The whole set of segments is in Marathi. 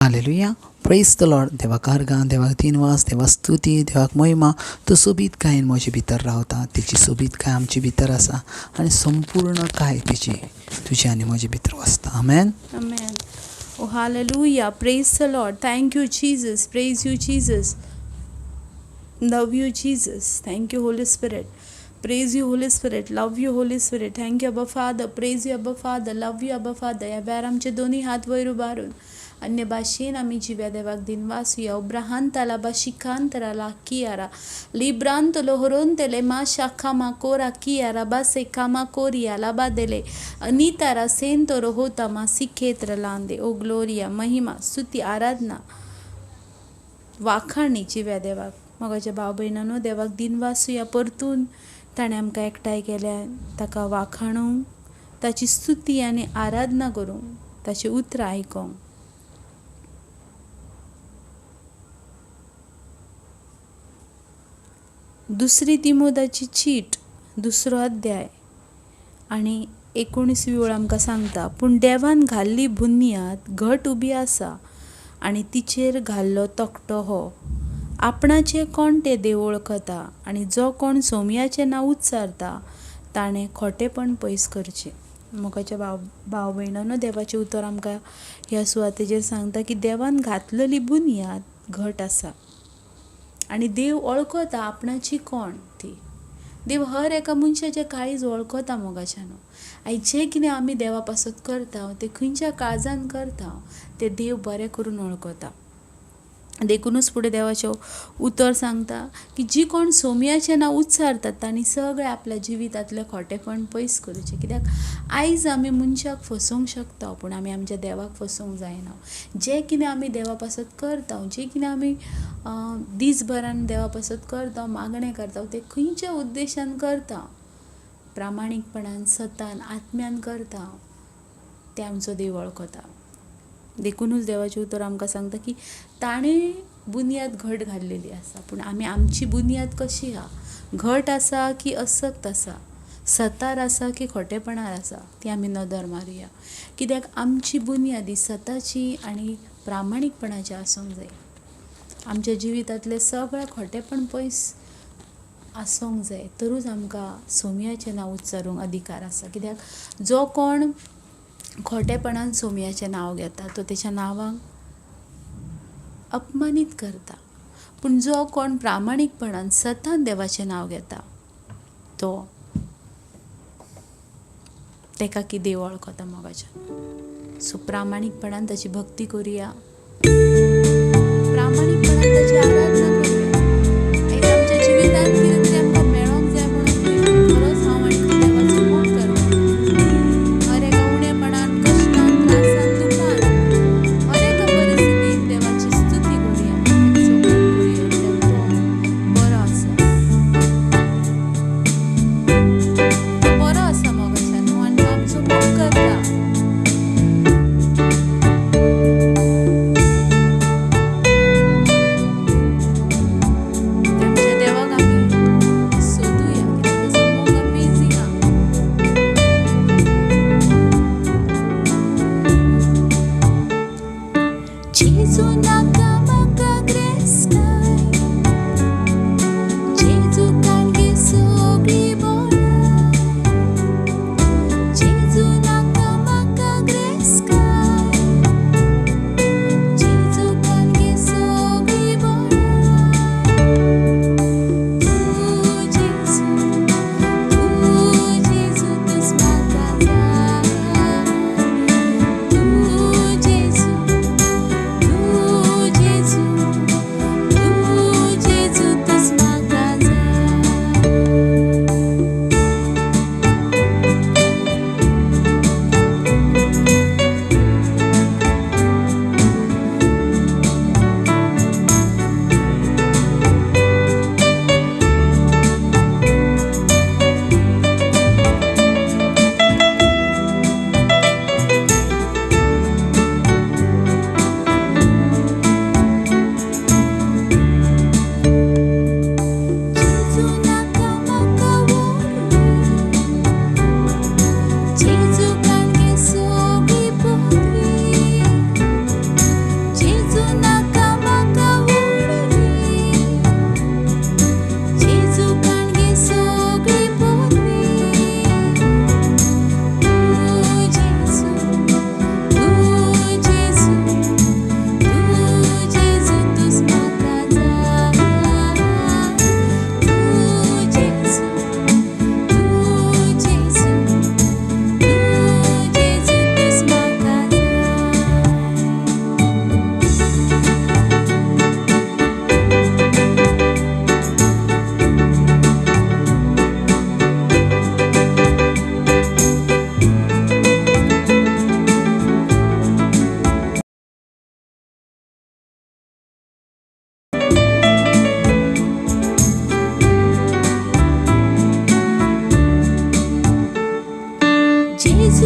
हालेलुया. Praise the Lord. देवाक आर्गां, देवाक दिनवास, देवाक स्तुती, देवाक महिमा. तो सोबीत कायन म्हजे भितर रावता. तेची सोबीत काय आमचे भितर आसा आनी संपूर्ण काय तेची तुजे आनी म्हजे भितर वसता. आमेन. Amen. Oh, hallelujah. Praise the Lord. Thank you, Jesus. Praise you, Jesus. Love you, Jesus. Thank you, Holy Spirit. Praise you, Holy Spirit. Love you, Holy Spirit. Thank you, Abba Father. Praise you, Abba Father. Love you, Abba Father. ह्या वेळार आमचे दोन्ही हात वयर उबारून अन्य भाशेन आमी जिव्या देवाक दिनवासुया. उब्राहांताला बाशिकांतराला कियारा लिब्रांत लोहरोंतले मा शाखा माकोरा कियारा बासे कामा कोरिया लाबादेले अनितारा सेंतो रोहोता मा सिखेत्र लांदे. ओ ग्लोरिया, महिमा, स्तुती, आराधना, वाखाणी जिव्या देवाक. मगाच्या भाव भयणांनो, देवाक दिनवासुया. परतून ताणें आमकां एकठांय केल्या ताका वाखाणूंक, ताची स्तुती आनी आराधना करूंक, ताची उतरां आयकोंक. दुसरी तिमोथाची चीट 2 अध्याय आनी 19वी ओळ आमकां सांगता, पूण देवान घाल्ली बुन्याद घट उबी आसा आनी तिचेर घाल्लो तकटो हो. आपणाचें कोण तें देव वळखता आनी जो कोण सोमयाचें नांव उच्चारता ताणें खोटेपण पयस करचें. मोगाच्या भाव भयणांनो, देवाचें उतर आमकां ह्या सुवातेचेर सांगता की देवान घातलेली बुन्याद घट आसा आनी देव वळखता आपणाची कोण ती. देव हर एका मनशाचें काळीज वळखता मोगाच्यानो. आयज जें कितें आमी देवा पासत करता तें खंयच्या काळजान करता तें देव बरें करून वळखता. देखूनच फुडें देवाचें उतर सांगता की जी कोण सोमयाचें नांव उच्चारतात तांणी सगळें आपल्या जिवितांतलें खोटेपण पयस करचें. कित्याक आयज आमी मनशाक फसोवंक शकता पूण आमी आमच्या देवाक फसोवंक जायना. जें कितें आमी देवा पासत करता, जें कितें आमी दीसभरान देवा पासत करता, मागणें करता, तें खंयच्या उद्देशान करता, प्रामाणीकपणान, सतान, आत्म्यान करता, तें आमचो देव वळखता. देखूनच देवाचें उतर आमकां सांगता की ताणें बुन्याद घट घाल्लेली आसा. पूण आमी आमची बुन्याद कशी आहा? घट आसा की असक्त आसा? सतार आसा की खोटेपणार आसा? ती आमी नदर मारुया. कित्याक आमची बुन्याद ही सताची आनी प्रामाणीकपणाची आसूंक जाय. आमच्या जिवितांतलें सगळें खोटेपण पयस आसूंक जाय. तरूच आमकां सोमयाचें नांव उच्चारूंक अधिकार आसा. कित्याक जो कोण खोटेपणान सोमयाचें नांव घेता तो तेच्या नांवाक अपमानीत करता. पूण जो कोण प्रामाणीकपणान सतान देवाचें नांव घेता तो तेका की देव वळखता मोगाच्या. सो प्रामाणीकपणान ताची भक्ती करुया, प्रामाणीकपणान ताची आराधना करुया. आयज आमच्या जिवितांत कितें तरी आमकां मेळोंक जाय म्हणून खरोच हांव आनी तूं देवाचो मोग करता. हर एका उणेपणान, कश्टान, त्रासान, दुखान, हर एका परिस्थितीन देवाची स्तुती करुया, ताचो मोग करुया. कित्याक तो बरो आसा. तो बरो आसा मोगाच्यान आनी तो आमचो मोग करता.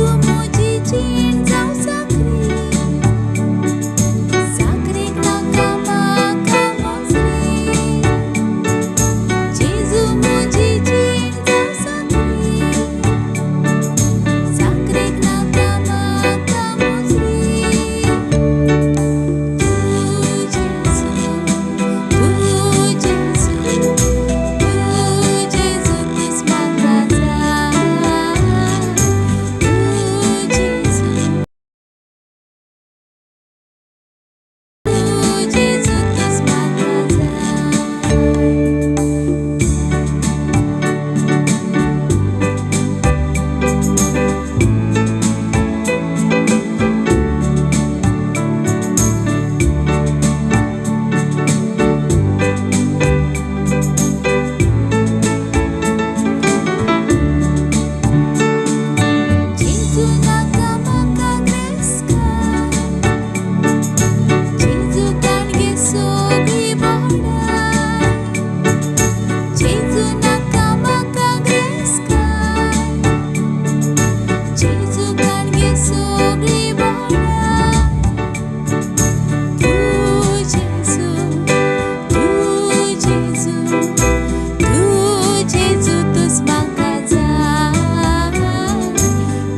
जेजू म्हजी जीण जावं साकरी, साकरेक नाका म्हाका मोसरी. जेजू म्हजी जीण जावं साकरी, साकरेक नाका म्हाका मोसरी. तू जेजू, तूच म्हाका जाय. तू जेजू, तूच म्हाका जाय. जेजू नाका म्हाका ग्रेसकार, जेजू काणगे सगळी बोडाय. जेजू नाका म्हाका ग्रेसकार, जेजू काणगे सगळी बोडाय. तू जेजू, तू जेजू, तू जेजू तूच म्हाका जाय.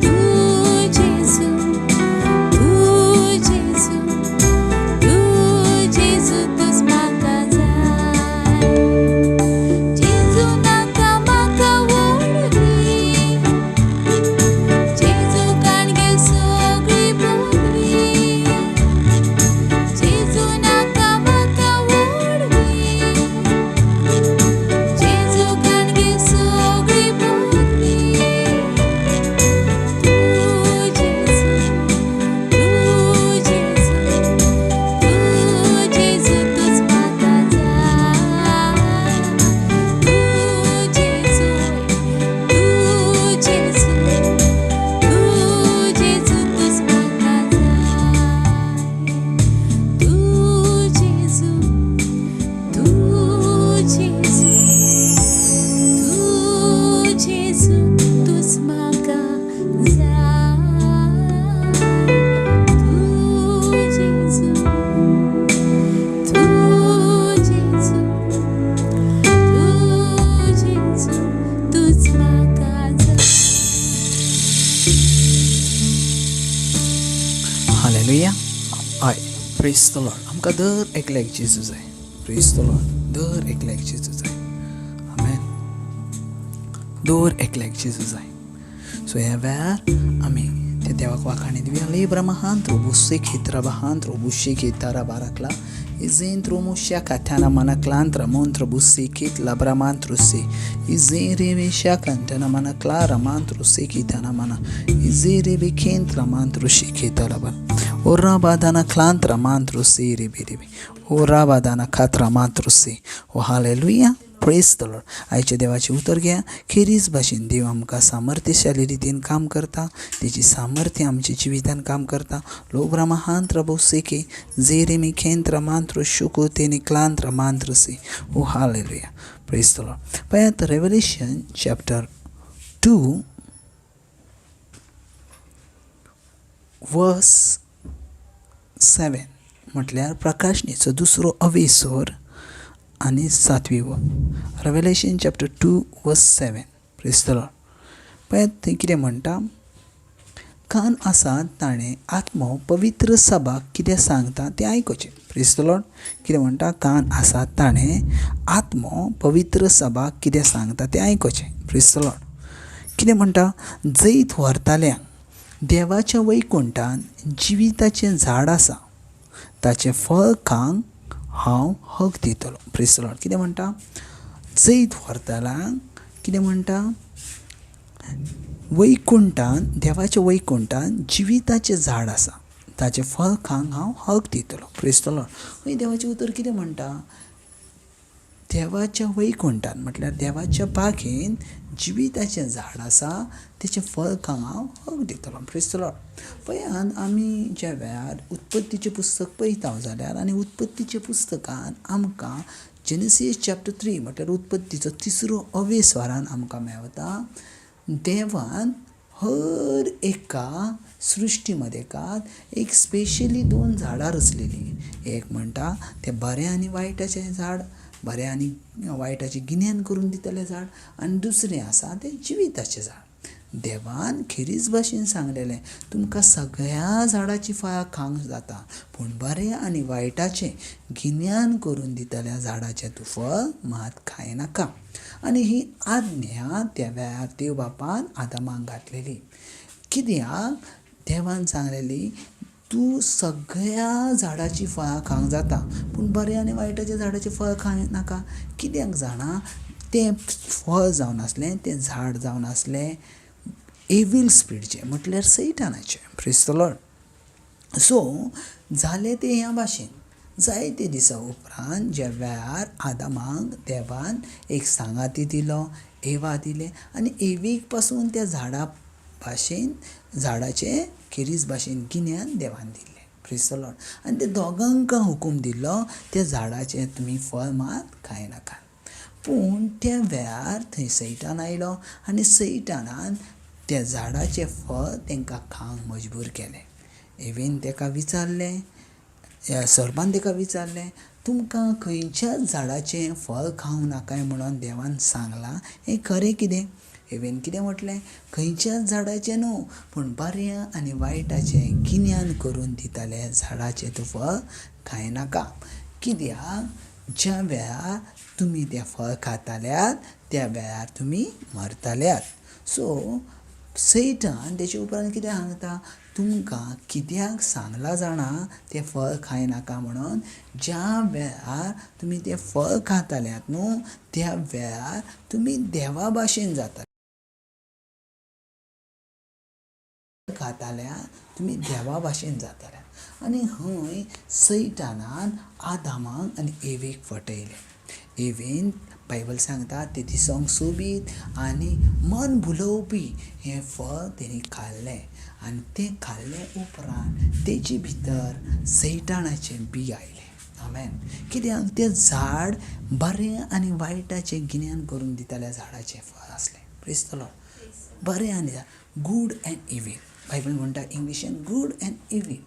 तू जेजू, तू जेजू, तू जेजू तूच म्हाका जाय. जेजू नाका म्हाका व्हडली, जेजू काणगे सगळी बरी. जेजू नाका म्हाका व्हडली, जेजू काणगे सगळी बरी. तू जेजू, तू जेजू, तू जेजू तूच म्हाका जाय. तू जेजू, तू जेजू, तू जेजू तूच म्हाका जाय. तू जेजू, तू जेजू, तू जेजू तूच म्हाका जाय. तू जेजू, तू जेजू, तू जेजू तूच म्हाका जाय. हालेलुया. हय, प्रेज द लॉर्ड. आमकां दर एकल्याक जेजू जाय. Praise the Lord. दर एकल्याक जेजू जाय. आमेन. दर एकल्याक जेजू जाय. सो ह्या वेळार आमी ते देवाक वाखाणी दिवया. लेब्रमाहांत रोबुसेक हित्राबाहांत रोबुशेक हिताराबाराकला इजेंत रोमुशा काथाना मनक्लांत रमोंत रोबुसेकित लाब्रामांत रुसे इजे रेवेशा कंटना मनक्ला रमांत रुसे किताना मना इजे रेबेकेंत रमांत रुशे केताराबा ओरा बादाना क्लांत रमांत रुसे रेबे ओरा बादाना खात रमांत रुसे. ओ हालेलुया. Praise the Lord. आयच्या देवाचे उतर घ्या. खेरीज भाशेन देव आमकां सामर्थ्यशाली रितीन काम करता. तेची सामर्थ्य आमच्या जिवितान काम करता. लोब्रा महांत रबो सेके जेरे मी खेंत रमांत शुको तेनी क्लांत रमांत से. ओ हालेलुया. Praise the Lord. पळयात रेव्हलेशन चॅप्टर 2 वर्स 7 म्हटल्यार प्रकाशणेचो दुसरो अवेसोर आनी 7वी रेव्हलेशन चॅप्टर 2 वर्स 7. Praise the Lord. पळयात थंय कितें म्हणटा. कान आसात ताणें आत्मो पवित्र सभाक कितें सांगता तें आयकुचें. Praise the Lord. कितें म्हणटा. कान आसात ताणें आत्मो पवित्र सभाक कितें सांगता तें आयकुचें. Praise the Lord. कितें म्हणटा. जैत व्हरताल्यांक देवाच्या वैकुंठान जिविताचें झाड आसा. ताचें फळ खावंक हांव हक दितलो. Praise the Lord. कितें म्हणटा. जैत व्हरताल्यांक कितें म्हणटा. वैकुंठान देवाच्या वैकुंठान जिविताचें झाड आसा. ताचें फळ खावंक हांव हक दितलो. Praise the Lord. खंय देवाचें उतर कितें म्हणटा. देवाच्या वैकुंठान म्हटल्यार देवाच्या बागेन जिविताचें झाड आसा. तेचें फळ खावंक हांव हक दितलो. Praise the Lord. पळयात आमी ज्या वेळार उत्पत्तीचें पुस्तक पळयता जाल्यार आनी उत्पत्तीच्या पुस्तकान आमकां जेनेसीस चॅप्टर 3 म्हटल्यार उत्पत्तीचो 3रो अवेस्वारान आमकां मेळटा. देवान हर एका सृश्टीमध्ये एक स्पेशली 2 झाडां रचलेली. एक म्हणटा तें बरें आनी वायटाचें झाड, बरें आनी वायटाचें गिन्यान करून दितलें झाड, आनी दुसरें आसा तें जिविताचें झाड. देवान खेरीज भाशेन सांगलेलें, तुमकां सगळ्या झाडांची फळां खावंक जाता, पूण बरें आनी वायटाचें गिन्यान करून दितल्या झाडाचें तूं फळ मात खाय नाका. आनी ही आज्ञा त्या वेळार देव बापान आदामाक घातलेली. कित्याक देवान सांगलेली, तूं सगळ्या झाडाची फळां खावंक जाता, पूण बरें आनी वायटाच्या झाडाचें फळ खाय नाका. कित्याक जाणा, तें फळ जावन आसलें, तें झाड जावन आसलें एविल स्पिरिटचें, म्हटल्यार सैतानाचें. Praise the Lord. सो जालें तें ह्या भाशेन. जायते दिसा उपरांत ज्या वेळार आदामाक देवान एक सांगाती दिलो, एवा दिले, आनी एवीक पासून त्या झाडाचें खेरीज भाशेन गिन्यान देवान दिल्लें. Praise the Lord. आनी ते दोगांकां हुकूम दिल्लो, त्या झाडाचें तुमी फळ मात खाय नाका. पूण त्या वेळार थंय सैतान आयलो, आनी सैतानान त्या झाडाचें फळ तांकां खावंक मजबूर केलें. एवेन ताका विचारलें, सर्पान ताका विचारलें, तुमकां खंयच्याच झाडाचें फळ खावंक नाकाय म्हणून देवान सांगलां, हें खरें कितें? एवेन कितें म्हटलें, खंयच्याच झाडाचें न्हू, पूण बऱ्या आनी वायटाचें गिन्यान करून दितलें झाडाचें तूं फळ खाय नाका. कित्याक ज्या वेळार तुमी तें फळ खाताल्यात त्या वेळार तुमी मरतल्यात. सो सैतान तेचे उपरांत कितें सांगता, तुमकां कित्याक सांगलां जाणा तें फळ खाय नाका म्हणून, ज्या वेळार तुमी तें फळ खाताल्यात न्हू, त्या वेळार तुमी देवा भाशेन जाता. खाताल्यात तुमी देवा भाशेन जाताल्यात. आनी हंय सैतानान आदामाक आनी एवेक फटयलें. एवेन बायबल सांगता ते दिसोंक सोबीत आनी मन भुलोवपी हें फळ तेणी खाल्लें. आनी तें खाल्लें उपरांत तेचे भितर सैतानाचें बी आयलें. आमेन. कित्याक तें झाड बरें आनी वायटाचें गिन्यान करून दितल्या झाडाचें फळ आसलें. Praise the Lord. बरें आनी गूड एंड इवील. बायबल म्हणटा इंग्लिशीन गूड एंड इवील,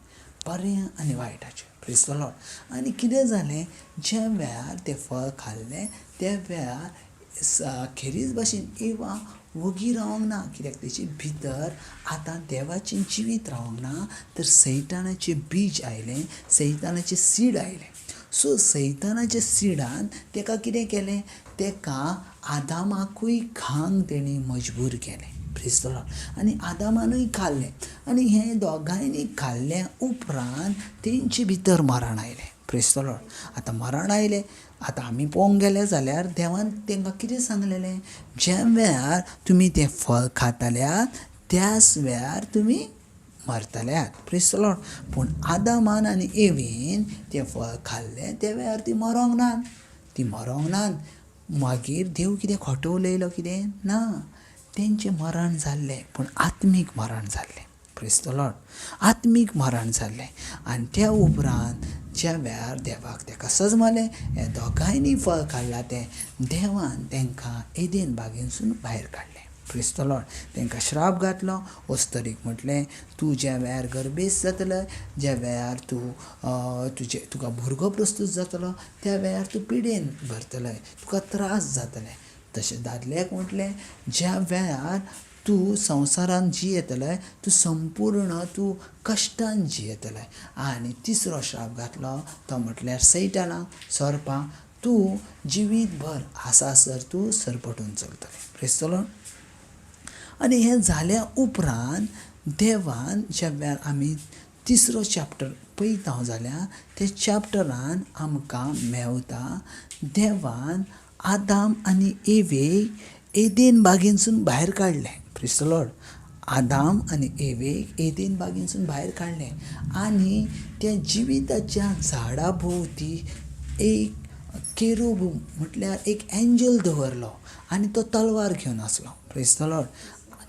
बरें आनी वायटाचें. Praise the Lord. आनी कितें जालें, ज्या वेळार तें फळ खाल्लें त्या वेळार खेरीज भाशेन एवा वगी रावंक ना. कित्याक तेचे भितर आतां देवाचें जिवीत रावंक ना, तर सैतानाचें बीज आयलें, सैतानाचें सीड आयलें. सो सैतानाच्या सिडान ताका कितें केलें, ताका आदामाकूय खावंक तेणी मजबूर केलें. Praise the Lord. आनी आदामानूय खाल्लें, आनी हें दोगांयनी खाल्ल्या उपरांत तेंचे भितर मरण आयलें. Praise the Lord. आतां मरण आयलें, आतां आमी पळोवंक गेले जाल्यार देवान तांकां कितें सांगलेलें, ज्या वेळार तुमी तें फळ खाताल्यात त्याच वेळार तुमी मरतल्यात. Praise the Lord. पूण आदामान आनी एवेन तें फळ खाल्लें त्या वेळार ती मरोंक नात. मागीर देव कितें खोटो उलयलो कितें ना, तेंचें मरण जाल्लें, पूण आत्मीक मरण जाल्लें. Praise the Lord. आत्मीक मरण जाल्लें. आनी त्या उपरांत ज्या वेळार देवाक ताका सजमलें, हे दोगांयनी फळ खाल्लां तें देवान तांकां एदेन बागेनसून भायर काडलें. Praise the Lord. तांकां श्राप घातलो. वस्तरीक म्हटलें, तूं ज्या वेळार गर्भेस जातलें, ज्या वेळार तुका भुरगो प्रस्तूत जातलो, त्या वेळार तूं पिडेन भरतलें, तुका त्रास जातले. तशें दादल्याक म्हटलें, ज्या वेळार तूं संवसारान जियेतलें, तूं संपूर्ण कश्टान जियेतलें. आनी तिसरो श्राप घातलो, तो म्हटल्यार सैतानाक, सर्पाक, तूं जिवीतभर आसासर तूं सरपटून चलतलें. Praise the Lord. आनी हें जाल्या उपरांत देवान ज्या वेळार आमी तिसरो चॅप्टर पळयता जाल्यार त्या चॅप्टरान आमकां मेवता, देवान आदाम आनी एवेक एदेन बागेनसून भायर काडलें. Praise the Lord. आदाम आनी एवेक एदेन बागेनसून भायर काडलें, आनी त्या जिविताच्या झाडा भोंवती एक केरूब म्हटल्यार एक एंजल दवरलो, आनी तो तलवार घेवन आसलो. Praise the Lord.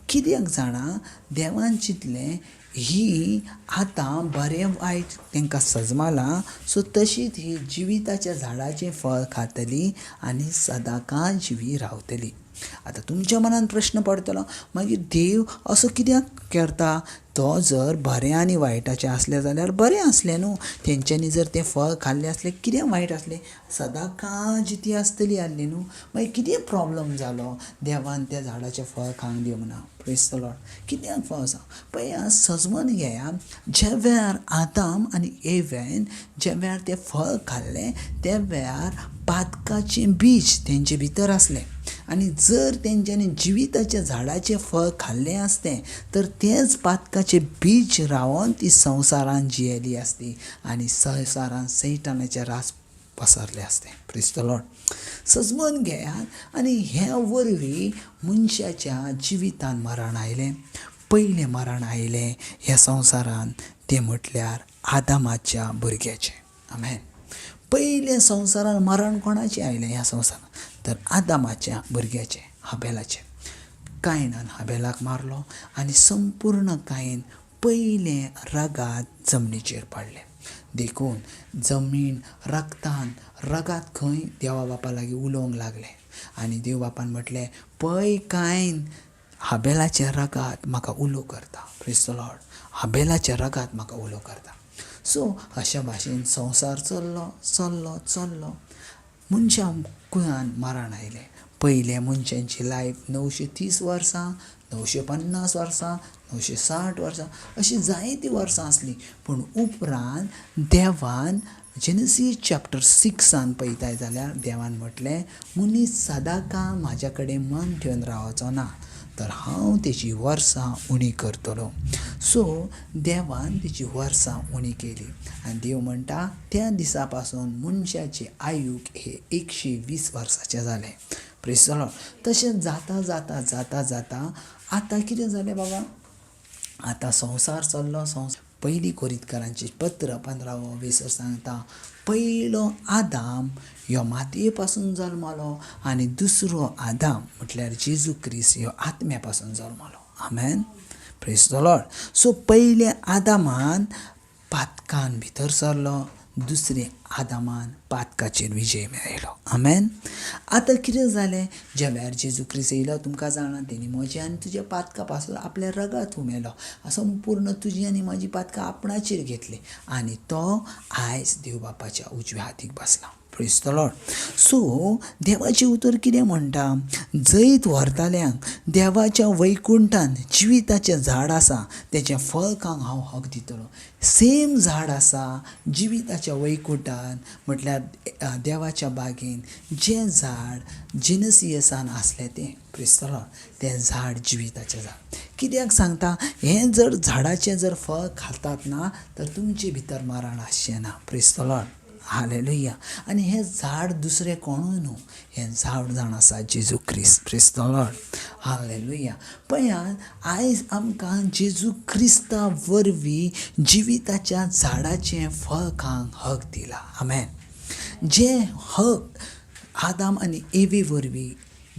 कित्याक जाणा, देवान चिंतलें ही आतां बरें वायट तांकां सजमलां, सो तशीच ही जिविताच्या झाडाचें फळ खातली आनी सदांकाळ जिवी रावतली. आतां तुमच्या मनान प्रश्न पडटलो, मागीर देव असो कित्याक करता? तो जर बरें आनी वायटाचें आसलें जाल्यार बरें आसलें न्हू. तेंच्यांनी जर तें फळ खाल्लें आसलें कितें वायट आसलें? सदांकाळ ती आसतली आसली न्हू. मागीर कितें प्रॉब्लम जालो? देवान त्या झाडाचें फळ खावंक दिवंक ना. Praise the Lord. कित्याक फळ पळय सजमून घेया, ज्या वेळार आदाम आनी एवेन ज्या वेळार तें फळ खाल्लें त्या वेळार पातकाचें बीज तेंचे भितर आसलें. आनी जर तेंच्यांनी जिविताच्या झाडाचें फळ खाल्लें आसतें तर तेंच पातकाचें बीज रावन ती संवसारान जियेली आसती आनी संवसारान सैतानाचें रास पसरलें आसतें. Praise the Lord. सजमून घेयात आनी ह्या वरवीं मनशाच्या जिवितान मरण आयलें. पयलें मरण आयलें ह्या संवसारान तें म्हटल्यार आदामाच्या भुरग्याचें. आमेन. पयलें संवसारान मरण कोणाचें आयलें ह्या संवसारान? तर आदामाच्या भुरग्याचें, हाबेलाचें. कायनान हाबेलाक मारलो आनी संपूर्ण कायन पयलें रगात जमनीचेर पडलें. देखून जमीन रगतान रगात खंय देवा बापा लागीं उलोवंक लागलें आनी देव बापान म्हटलें, पळय कायन, हाबेलाच्या रगात म्हाका उलो करता. Praise the Lord. हाबेलाच्या रगात म्हाका उलो करता. सो अशा भाशेन संवसार चल्लो मनशां कुळान मरण आयलें. पयल्या मनशांची लायफ 930 वर्सां, 950 वर्सां, 960 वर्सां अशीं जायतीं वर्सां आसलीं. पूण उपरांत देवान जेनेसीस चॅप्टर 6 पळयताय जाल्यार देवान म्हटलें, मनीस सदांकाळ म्हाज्या कडेन मन ठेवन रावचो ना, तर हांव तेची वर्सां उणी करतलो. सो देवान तेची वर्सां उणी केली आनी देव म्हणटा त्या दिसा पासून मनशाचें आयूक हे 120 वर्साचें जालें. Praise the Lord. तशें जाता जाता जाता जाता आतां कितें जालें बाबा? आतां संवसार चल्लो. पयलीं कोरिंथकारांचें पत्र 15 सांगता, पयलो आदाम ह्यो मातये पासून जल्मलो आनी दुसरो आदाम म्हटल्यार जेजू क्रिस्त ह्यो आत्म्या पासून जल्मलो. आमेन. Praise the Lord. सो पयल्या आदामान पातकान भितर सरलो, दुसरे आदामान पातकाचेर विजय मेळयलो. आमेन. आतां कितें जालें? ज्या वेळार जेजू क्रिस्त येयलो तुमकां जाणा, तेणी म्हज्या आनी तुज्या पातका पासून आपल्या रगात उमेलो. संपूर्ण तुजी आनी म्हजी पातकां आपणाचेर घेतली आनी तो आयज देव बापाच्या उजव्या हातीक बसला. Praise the Lord. सो देवाचें उतर कितें म्हणटा? जैत व्हरताल्यांक देवाच्या वैकुंठान जिविताचें झाड आसा तेचें फळ खावंक हांव हक दितलो. सेम झाड आसा जिविताच्या वैकुंठान म्हटल्यार देवाच्या बागेन जें झाड जेनेसियसान आसलें तें. Praise the Lord. तें झाड जिविताचें झाड. कित्याक सांगता? हें जर झाडाचें जर फळ खातात ना तर तुमचे भितर मरण आसचें ना. Praise the Lord. हालेलुया. आनी हें झाड दुसरें कोणूय न्हू, हें झाड जावन आसा जेजू क्रिस्त. Praise the Lord. हालेलुया. पळयात, आयज आमकां जेजू क्रिस्ता वरवीं जिविताच्या झाडाचें फळ खावंक हक दिला. आमेन. जें हक आदाम आनी एवे वरवीं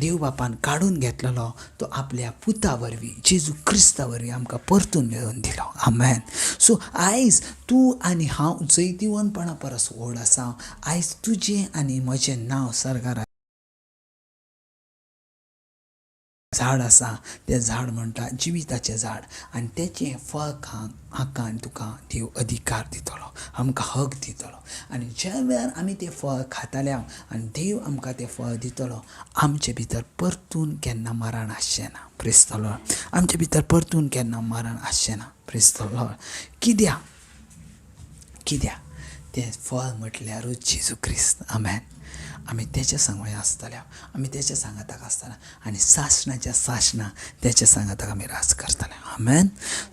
देव बापान काडून घेतलेलो तो आपल्या पुता वरवीं जेजू क्रिस्ता वरवीं आमकां परतून मेळोवन दिलो. आमेन. सो आयज तूं आनी हांव जैतिवनपणा परस व्हड आसा. आयज तुजें आनी म्हजें नांव सरकारा झाड आसा. तें झाड म्हणटा जिविताचें झाड आनी तेचें फळ खावंक हाका आनी तुका देव अधिकार दितलो, आमकां हक दितलो. आनी ज्या वेळार आमी तें फळ खाताले आनी देव आमकां तें फळ दितलो, आमचे भितर परतून केन्ना मरण आसचें ना. Praise the Lord. आमचे भितर परतून केन्ना मरण आसचें ना. Praise the Lord. कित्याक तें फळ म्हटल्यारूच जेजू क्रिस्त. आमेन. आमी तेच्या सांगोय आसतल्या, आमी तेच्या सांगाताक आसतल्या आनी सासणाच्या सासणा तेच्या सांगाताक आमी राज करतले. आमेन.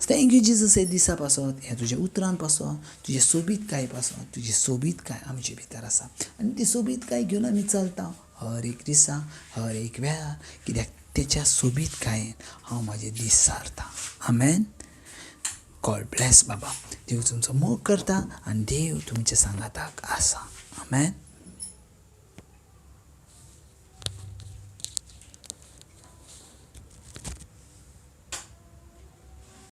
Thank you Jesus. हे दिसा पासत, हे तुज्या उतरान पासत, तुजे सोबीतकाय पासत, तुजी सोबीतकाय आमचे भितर आसा आनी ती सोबीतकाय घेवन आमी चलता हर एक दिसा, हर एक वेळार. कित्याक तेच्या सोबीतकायेन हांव म्हाजे दीस सारता. आमेन. गॉड ब्लेस बाबा. देव तुमचो मोग करता आनी देव तुमच्या सांगाताक आसा. आमेन.